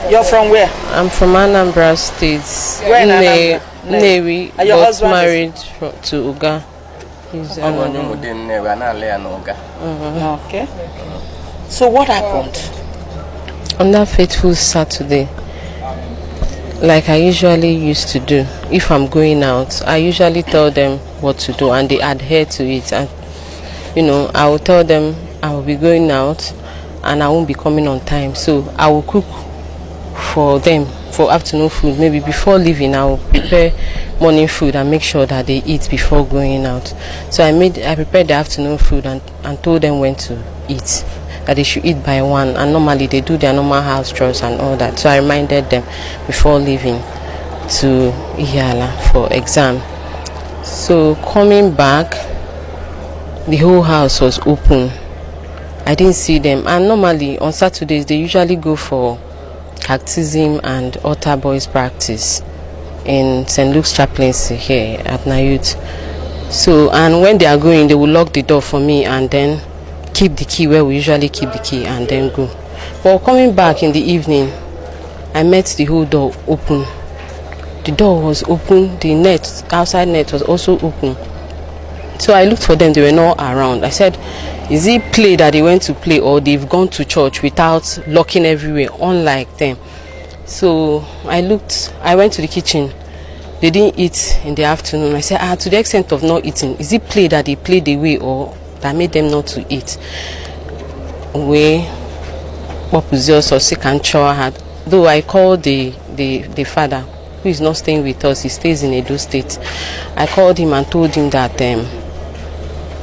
You're from where? I'm from Anambra State. Where in Anambra? Nnewi, And your but husband married to Uga. He's Okay. So what happened? On that fateful Saturday, like I usually used to do, if I'm going out, I usually tell them what to do and they adhere to it. And I will tell them I will be going out and I won't be coming on time. So I will cook for them for afternoon food. Maybe before leaving, I will prepare morning food and make sure that they eat before going out. So I prepared the afternoon food and told them when to eat, that they should eat by 1, and normally they do their normal house chores and all that. So I reminded them before leaving to Iyala for exam. So coming back, the whole house was open. I didn't see them, and normally on Saturdays they usually go for catechism and altar boys practice in St. Luke's chaplaincy here at Nayut. So, and when they are going, they will lock the door for me and then keep the key where we usually keep the key and then go. But coming back in the evening, I met the whole door open. The door was open, the outside net was also open. So I looked for them, they were not around. I said, is it play that they went to play, or they've gone to church without locking everywhere, unlike them? So I went to the kitchen. They didn't eat in the afternoon. I said, to the extent of not eating, is it play that they played away or that made them not to eat? Though I called the father, who is not staying with us, he stays in Edo State. I called him and told him that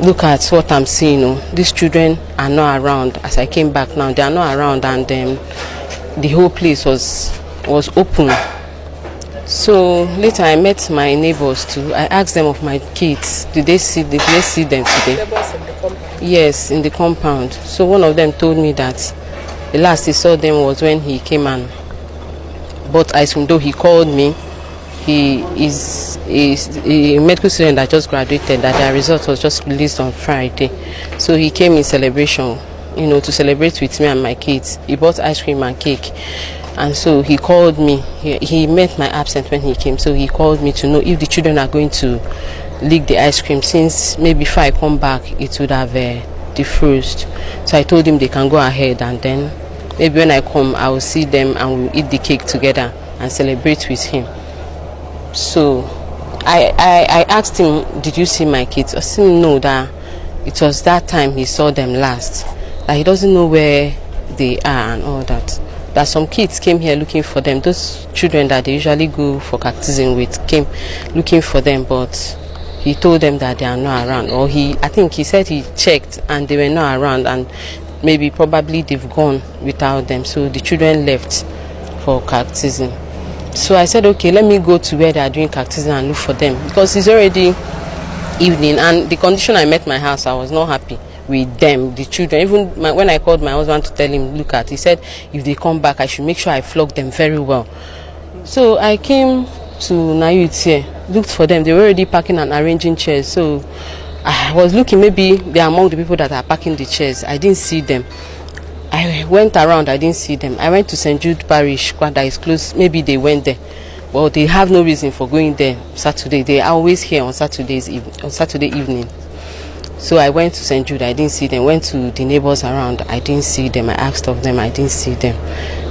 look at what I'm seeing. These children are not around. As I came back now, they are not around, and the whole place was open. So later I met my neighbors too. I asked them of my kids. Did they see them today? Neighbors in the compound? Yes, in the compound. So one of them told me that the last he saw them was when he came and bought ice cream. Though he called me, he is a medical student that just graduated, that their result was just released on Friday. So he came in celebration, to celebrate with me and my kids. He bought ice cream and cake. And so he called me. He met my absence when he came. So he called me to know if the children are going to lick the ice cream, since maybe if I come back, it would have defrosted. So I told him they can go ahead, and then maybe when I come, I will see them and we'll eat the cake together and celebrate with him. So I asked him, did you see my kids? I said no, that it was that time he saw them last. That he doesn't know where they are and all that. That some kids came here looking for them. Those children that they usually go for catechism with came looking for them, but he told them that they are not around. Or I think he said he checked and they were not around, and probably they've gone without them. So the children left for catechism. So I said, okay, let me go to where they are doing catechism and look for them, because it's already evening, and the condition I met my house, I was not happy with them, the children. Even when I called my husband to tell him, look at, he said if they come back I should make sure I flog them very well. So I came to Nayut here, looked for them. They were already packing and arranging chairs. So I was looking, maybe they are among the people that are packing the chairs. I didn't see them. I went around, I didn't see them. I went to St. Jude Parish, that is close. Maybe they went there. Well, they have no reason for going there Saturday. They are always here on Saturday evening. So I went to St. Jude, I didn't see them. Went to the neighbors around, I didn't see them. I asked of them, I didn't see them.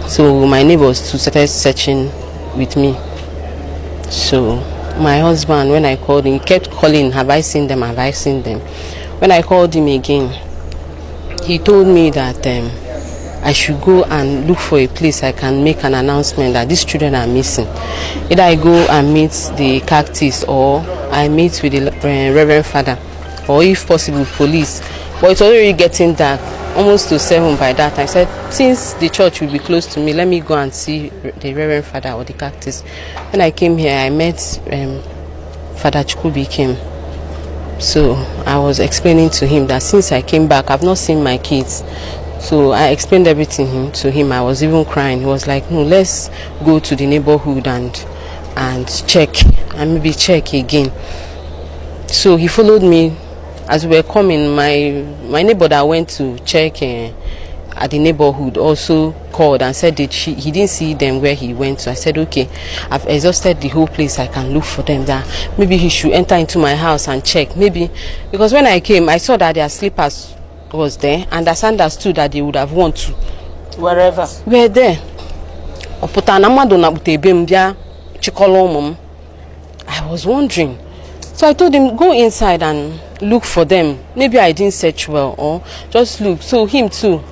So my neighbors too started searching with me. So my husband, when I called him, he kept calling, have I seen them, have I seen them? When I called him again, he told me that I should go and look for a place I can make an announcement that these children are missing. Either I go and meet the cactus, or I meet with the Reverend Father, or if possible police. But it's already getting dark, almost to 7 by that time. I said, since the church will be close to me, let me go and see the Reverend Father or the cactus. When I came here, I met Father Chukwubi came. So I was explaining to him that since I came back, I've not seen my kids. So I explained everything to him. I was even crying. He was like, no, let's go to the neighborhood and check, and maybe check again. So he followed me. As we were coming, my neighbor that went to check at the neighborhood also called and said that he didn't see them where he went to. I said, okay, I've exhausted the whole place. I can look for them. That maybe he should enter into my house and check. Maybe because when I came, I saw that their slippers was there, and I understood that they would have want to wherever we're there. I was wondering. So I told him, go inside and look for them. Maybe I didn't search well, or just look. So him too,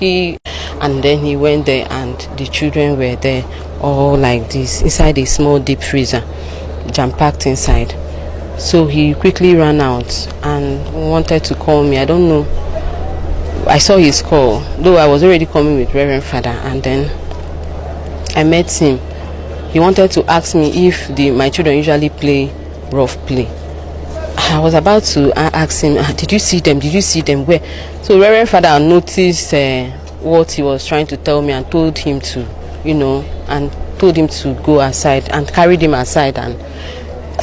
and then he went there, and the children were there, all like this, inside a small deep freezer, jam-packed inside. So he quickly ran out and wanted to call me. I don't know. I saw his call, though I was already coming with Reverend Father, and then I met him. He wanted to ask me if my children usually play rough play. I was about to ask him, did you see them? Did you see them? Where? So Reverend Father noticed what he was trying to tell me and told him to, and told him to go aside and carried him aside and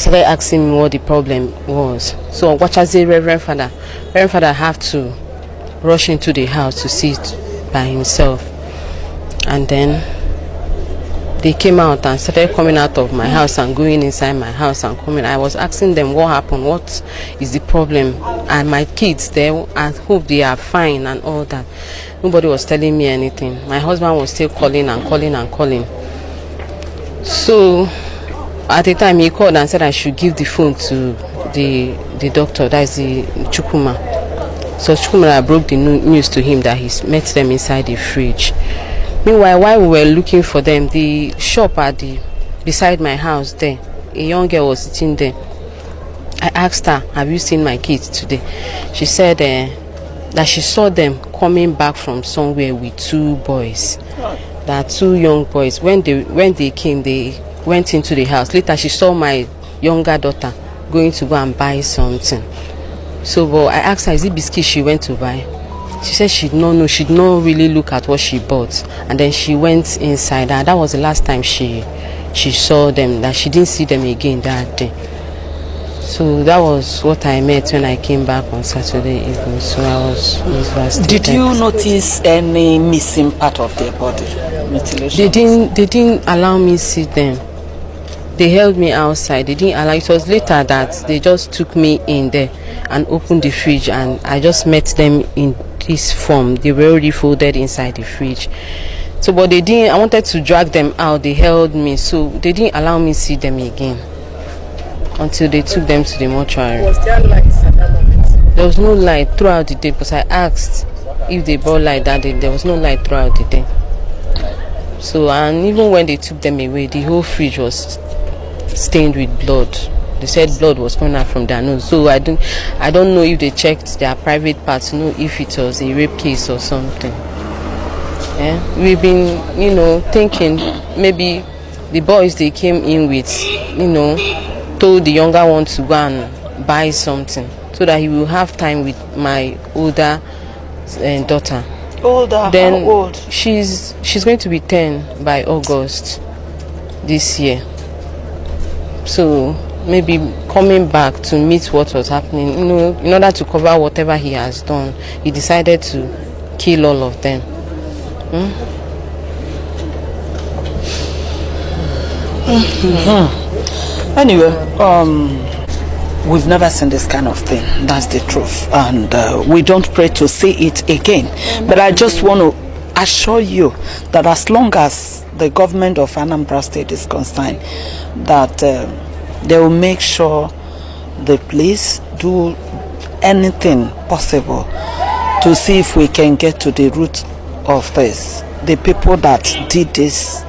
started asking him what the problem was. So what I say, Reverend Father had to rush into the house to see it by himself, and then they came out and started coming out of my house and going inside my house and coming. I was asking them what happened, what is the problem, and my kids there, I hope they are fine and all that. Nobody was telling me anything. My husband was still calling and calling and calling. So at the time he called and said I should give the phone to the doctor, that is the Chukuma. So Chukuma broke the news to him that he met them inside the fridge. Meanwhile, while we were looking for them, the shop beside my house there, a young girl was sitting there. I asked her, have you seen my kids today? She said that she saw them coming back from somewhere with two boys. There are two young boys. When they came, they went into the house. Later, she saw my younger daughter going to go and buy something. So, but I asked her, is it biscuit she went to buy? She said she did not know. She did not really look at what she bought. And then she went inside. And that was the last time she saw them. That she didn't see them again that day. So that was what I met when I came back on Saturday evening. So I was devastated. Did you notice any missing part of their body? Mutilation? They didn't allow me see them. They held me outside. They didn't allow. It was later that they just took me in there and opened the fridge, and I just met them in this form. They were already folded inside the fridge. So, but they didn't. I wanted to drag them out. They held me, so they didn't allow me see them again until they took them to the mortuary. Was there light at that moment? There was no light throughout the day because I asked if they brought light that day. There was no light throughout the day. So, and even when they took them away, the whole fridge was stained with blood. They said blood was coming out from their nose. So I don't know if they checked their private parts to know if it was a rape case or something. Yeah? We've been, thinking maybe the boys they came in with, told the younger one to go and buy something so that he will have time with my older daughter. Older? Then how old? She's going to be 10 by August this year. So maybe coming back to meet what was happening, in order to cover whatever he has done, he decided to kill all of them. Anyway, we've never seen this kind of thing. That's the truth, and we don't pray to see it again. But I just want to assure you that as long as the government of Anambra State is concerned, that they will make sure the police do anything possible to see if we can get to the root of this, the people that did this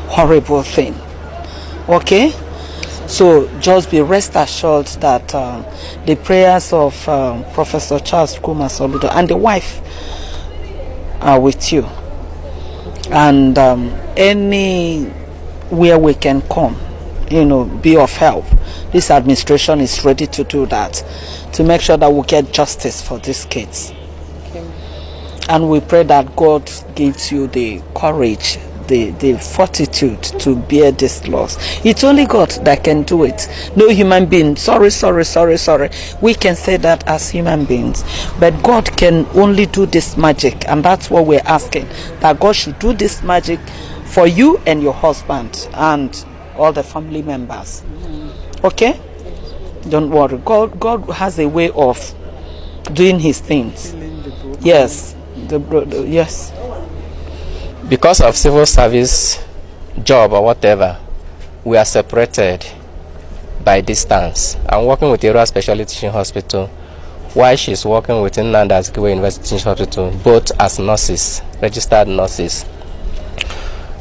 horrible thing. Okay? So just be rest assured that the prayers of Professor Charles Kuma Soludo and the wife are with you, and anywhere we can come, be of help. This administration is ready to do that, to make sure that we get justice for these kids. Okay. And we pray that God gives you the courage, the fortitude to bear this loss. It's only God that can do it. No human being. Sorry. We can say that as human beings, but God can only do this magic, and that's what we're asking, that God should do this magic for you and your husband and all the family members. Okay? Don't worry. God has a way of doing his things. Yes. Yes. Because of civil service job or whatever, we are separated by distance. I'm working with Area Specialty Teaching Hospital while she's working with Anastecia.c University Teaching Hospital, both as nurses, registered nurses.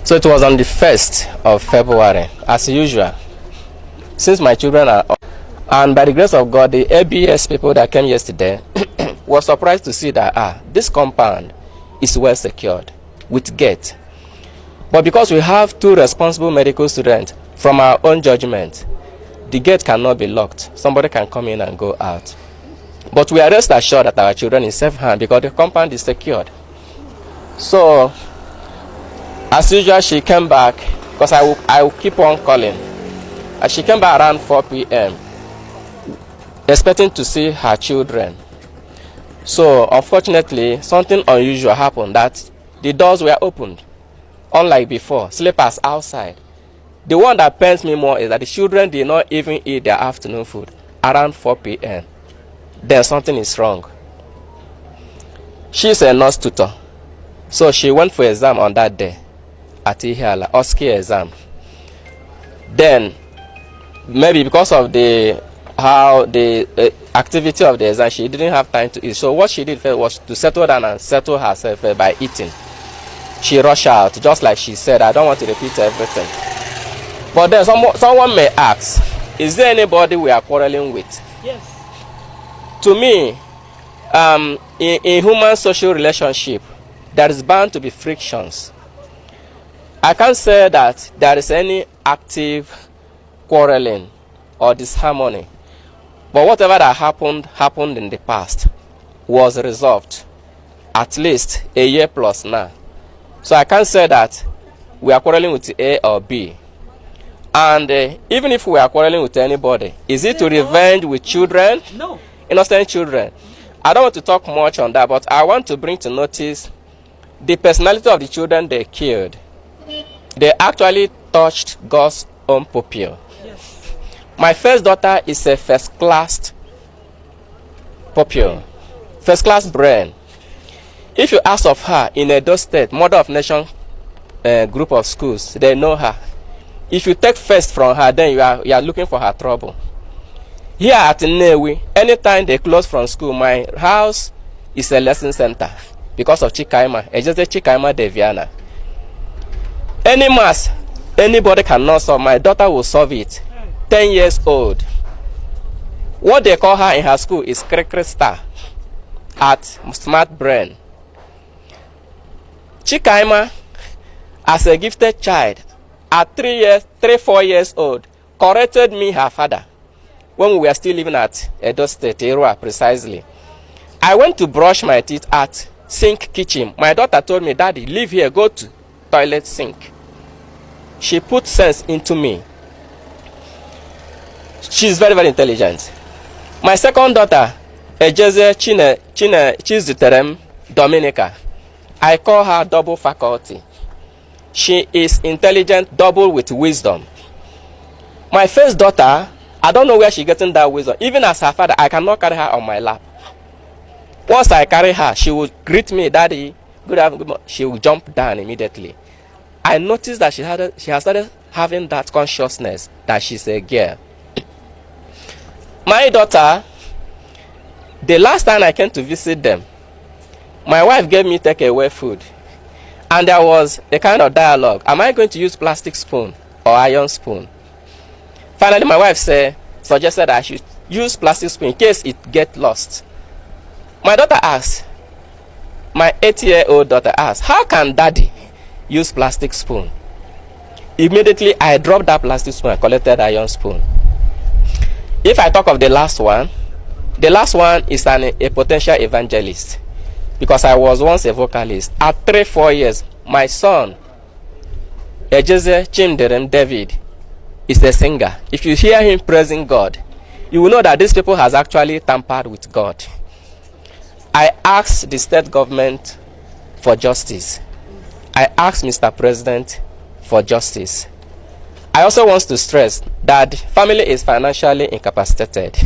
So it was on the 1st of February, as usual. Since my children are, and by the grace of God, the ABS people that came yesterday was surprised to see that this compound is well secured with gate. But because we have 2 responsible medical students, from our own judgment, the gate cannot be locked. Somebody can come in and go out. But we are rest assured that our children is safe hand because the compound is secured. So, as usual, she came back because I will keep on calling. And she came back around 4 p.m. expecting to see her children. So, unfortunately, something unusual happened, that the doors were opened. Unlike before, slippers outside. The one that pains me more is that the children did not even eat their afternoon food around 4 p.m. Then something is wrong. She's a nurse tutor. So she went for exam on that day at Ihiala, OSCE exam. Then, maybe because of the activity of the exam, she didn't have time to eat. So what she did first was to settle down and settle herself by eating. She rushed out, just like she said. I don't want to repeat everything. But then someone may ask, is there anybody we are quarreling with? Yes. To me, in human social relationship, there is bound to be frictions. I can't say that there is any active quarreling or disharmony. But whatever that happened in the past was resolved, at least a year plus now. So I can't say that we are quarreling with A or B. And even if we are quarreling with anybody, is it to revenge with children? No. Innocent children. I don't want to talk much on that, but I want to bring to notice the personality of the children they killed. They actually touched God's own pupil. Yes. My first daughter is a first-class pupil, first-class brain. If you ask of her in Edo State, Mother of Nation group of schools, they know her. If you take first from her, then you are looking for her trouble. Here at Nnewi, anytime they close from school, my house is a lesson center because of Chikaima. It's just a Chikaima Deviana. Any mass, anybody cannot solve. My daughter will solve it. 10 years old. What they call her in her school is Krikri Star at Smart Brain. Chikaima, as a gifted child, at 4 years old, corrected me, her father, when we were still living at Edo State, Erua precisely. I went to brush my teeth at Sink Kitchen. My daughter told me, Daddy, leave here, go to toilet sink. She put sense into me. She's very, very intelligent. My second daughter, Ejeze Chizuterem Dominica, I call her double faculty. She is intelligent, double with wisdom. My first daughter, I don't know where she's getting that wisdom. Even as her father, I cannot carry her on my lap. Once I carry her, she will greet me, Daddy, good afternoon. She will jump down immediately. I noticed that she has started having that consciousness that she's a girl. My daughter, the last time I came to visit them, my wife gave me takeaway food. And there was a kind of dialogue. Am I going to use plastic spoon or iron spoon? Finally, my wife suggested I should use plastic spoon in case it gets lost. My daughter asked, my 8-year-old daughter asked, how can Daddy use plastic spoon? Immediately, I dropped that plastic spoon and collected iron spoon. If I talk of the last one is a potential evangelist. Because I was once a vocalist. At 3-4 years, my son Ejeze Chimderem David is a singer. If you hear him praising God, you will know that these people has actually tampered with God. I asked the state government for justice. I asked Mr. President for justice. I also want to stress that family is financially incapacitated.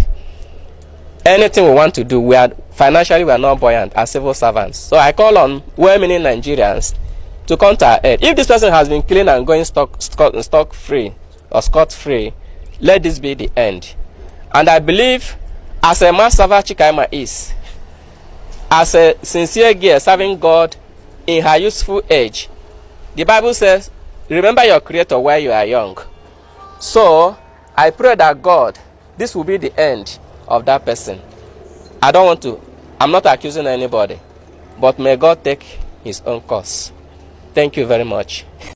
Anything we want to do, we are not buoyant as civil servants. So I call on well-meaning Nigerians to come to our aid. If this person has been clean and going stock free or scot free, let this be the end. And I believe, as a mass server Chikaima is, as a sincere girl serving God in her useful age, the Bible says, remember your Creator while you are young. So I pray that God, this will be the end of that person. I'm not accusing anybody, but may God take his own course. Thank you very much.